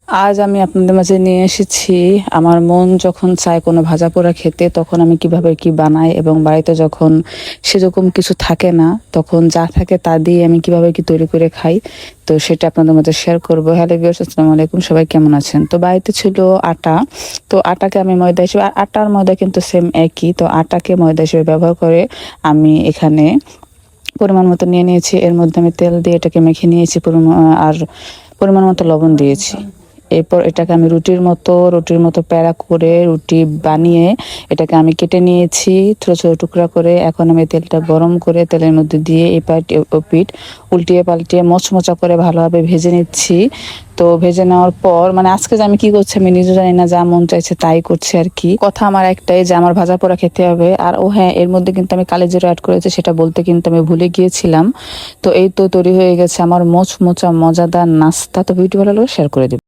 আজ আমি আপনাদের মাঝে নিয়ে এসেছি আমার মন যখন চায় কোনো ভাজা পোড়া খেতে, তখন আমি কিভাবে কি বানাই, এবং বাড়িতে যখন সেরকম কিছু থাকে না তখন যা থাকে তা দিয়ে আমি কিভাবে কি তৈরি করে খাই। তো সেটা আপনাদের মাঝে শেয়ার করবো। হ্যালো ভিউয়ার্স, আসসালামু আলাইকুম, সবাই কেমন আছেন? তো বাড়িতে ছিল আটা। তো আটাকে আমি ময়দা হিসেবে, আটা আর ময়দা কিন্তু সেম একই, তো আটাকে ময়দা হিসেবে ব্যবহার করে আমি এখানে পরিমাণ মতো নিয়ে নিয়েছি। এর মধ্যে আমি তেল দিয়ে এটাকে মেখে নিয়েছি, আর পরিমাণ মতো লবণ দিয়েছি। এরপর এটাকে আমি রুটির মতো প্যাড়া করে রুটি বানিয়ে এটাকে আমি কেটে নিয়েছি ছোটো ছোটো টুকরা করে। এখন আমি তেলটা গরম করে তেলের মধ্যে দিয়ে এই পিঠ উল্টিয়ে পাল্টিয়ে মচমচা করে ভালোভাবে ভেজে নিচ্ছি। তো ভেজে নেওয়ার পর মানে আজকে যে আমি কি করছি আমি নিজে জানি না, যা মন চাইছে তাই করছি আর কি। কথা আমার একটাই যে আমার ভাজা পোড়া খেতে হবে। আর ও হ্যাঁ, এর মধ্যে কিন্তু আমি কালিজিরা অ্যাড করেছি, সেটা বলতে কিন্তু আমি ভুলে গিয়েছিলাম। তো এই তো তৈরি হয়ে গেছে আমার মোচমোচা মজাদার নাস্তা। তো ভিডিও ভালো লাগলে শেয়ার করে দিন।